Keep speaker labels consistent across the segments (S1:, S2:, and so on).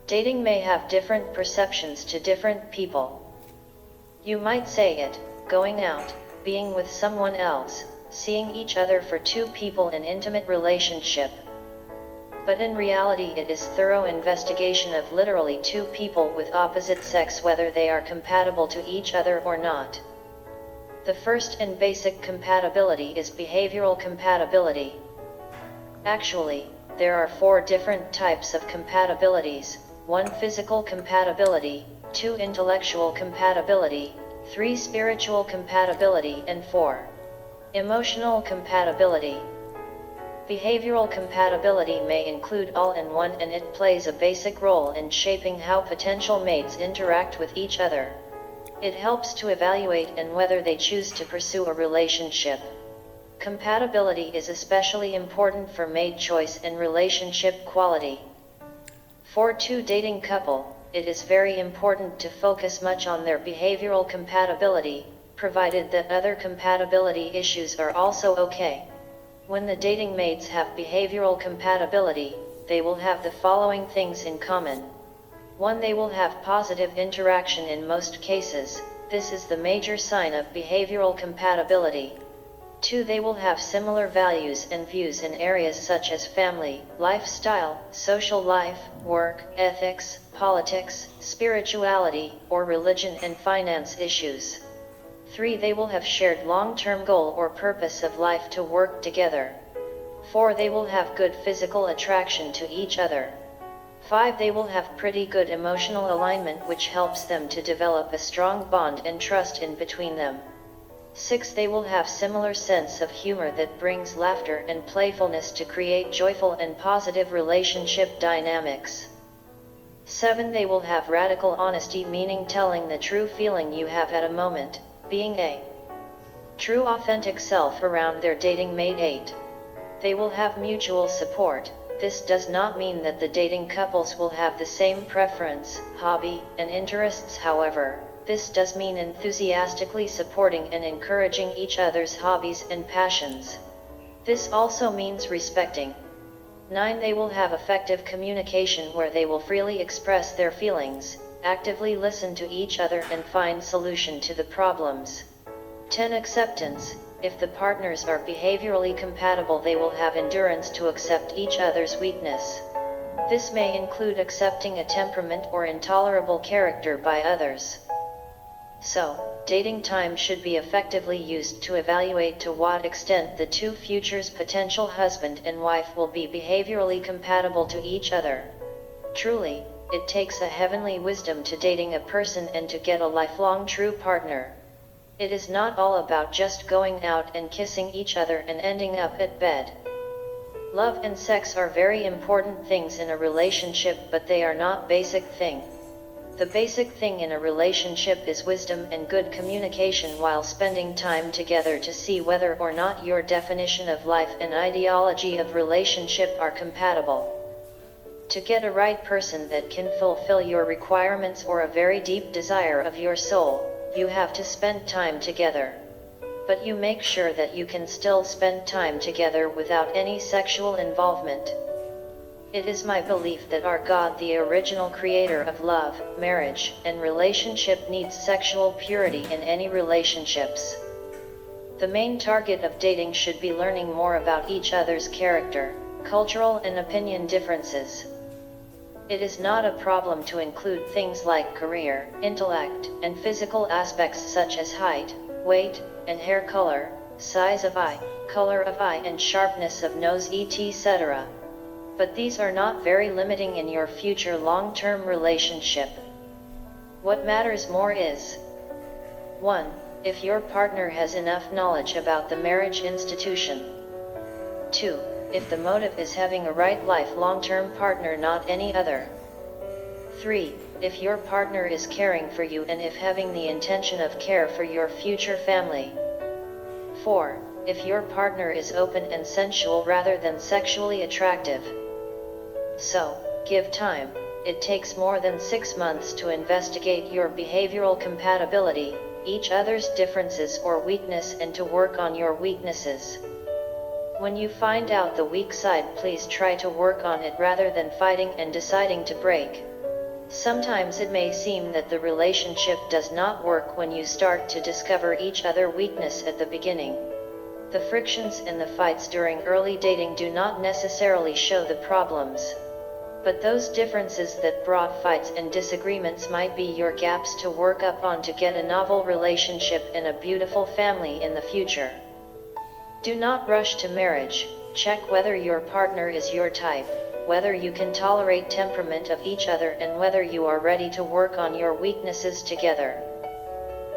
S1: Dating may have different perceptions to different people. You might say it, going out, being with someone else, seeing each other for two people in intimate relationship. But in reality it is thorough investigation of literally two people with opposite sex whether they are compatible to each other or not. The first and basic compatibility is behavioral compatibility. Actually, there are 4 different types of compatibilities: 1 physical compatibility, 2 intellectual compatibility, 3 spiritual compatibility, and 4 emotional compatibility. Behavioral compatibility may include all in one, and it plays a basic role in shaping how potential mates interact with each other. It helps to evaluate and whether they choose to pursue a relationship. Compatibility is especially important for mate choice and relationship quality. For two dating couple, it is very important to focus much on their behavioral compatibility, provided that other compatibility issues are also okay. When the dating mates have behavioral compatibility, they will have the following things in common. 1. They will have positive interaction in most cases. This is the major sign of behavioral compatibility. 2. They will have similar values and views in areas such as family, lifestyle, social life, work, ethics, politics, spirituality, or religion and finance issues. 3. They will have shared long-term goal or purpose of life to work together. 4. They will have good physical attraction to each other. 5. They will have pretty good emotional alignment, which helps them to develop a strong bond and trust in between them. 6. They will have similar sense of humor that brings laughter and playfulness to create joyful and positive relationship dynamics. 7. They will have radical honesty, meaning telling the true feeling you have at a moment, being a true authentic self around their dating mate. 8. They will have mutual support. This does not mean that the dating couples will have the same preference, hobby, and interests. However, this does mean enthusiastically supporting and encouraging each other's hobbies and passions. This also means respecting. 9. They will have effective communication where they will freely express their feelings, actively listen to each other and find solution to the problems. 10. Acceptance. If the partners are behaviorally compatible, they will have endurance to accept each other's weakness. This may include accepting a temperament or intolerable character by others. So, dating time should be effectively used to evaluate to what extent the two futures potential husband and wife will be behaviorally compatible to each other. Truly, it takes a heavenly wisdom to dating a person and to get a lifelong true partner. It is not all about just going out and kissing each other and ending up at bed. Love and sex are very important things in a relationship, but they are not basic thing. The basic thing in a relationship is wisdom and good communication while spending time together to see whether or not your definition of life and ideology of relationship are compatible. To get a right person that can fulfill your requirements or a very deep desire of your soul, you have to spend time together. But you make sure that you can still spend time together without any sexual involvement. It is my belief that our God, the original creator of love, marriage, and relationship, needs sexual purity in any relationships. The main target of dating should be learning more about each other's character, cultural and opinion differences. It is not a problem to include things like career, intellect, and physical aspects such as height, weight, and hair color, size of eye, color of eye, and sharpness of nose, etc. But these are not very limiting in your future long-term relationship. What matters more is 1. If your partner has enough knowledge about the marriage institution. 2. If the motive is having a right life long-term partner, not any other. 3. If your partner is caring for you and if having the intention of care for your future family. 4. If your partner is open and sensual rather than sexually attractive. So, give time. It takes more than 6 months to investigate your behavioral compatibility, each other's differences or weakness, and to work on your weaknesses. When you find out the weak side, please try to work on it rather than fighting and deciding to break. Sometimes it may seem that the relationship does not work when you start to discover each other's weakness at the beginning. The frictions and the fights during early dating do not necessarily show the problems. But those differences that brought fights and disagreements might be your gaps to work up on to get a novel relationship and a beautiful family in the future. Do not rush to marriage. Check whether your partner is your type, whether you can tolerate temperament of each other, and whether you are ready to work on your weaknesses together.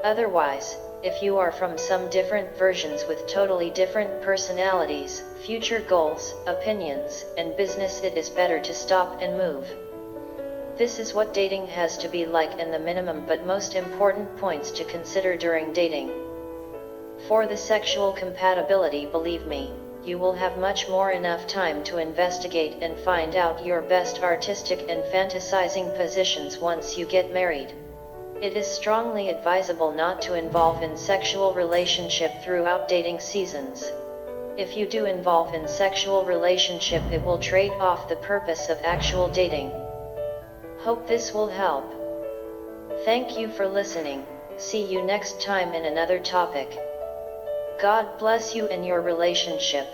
S1: Otherwise, if you are from some different versions with totally different personalities, future goals, opinions, and business, it is better to stop and move. This is what dating has to be like, and the minimum but most important points to consider during dating. For the sexual compatibility, believe me, you will have much more enough time to investigate and find out your best artistic and fantasizing positions once you get married. It is strongly advisable not to involve in sexual relationship throughout dating seasons. If you do involve in sexual relationship, it will trade off the purpose of actual dating. Hope this will help. Thank you for listening. See you next time in another topic. God bless you and your relationship.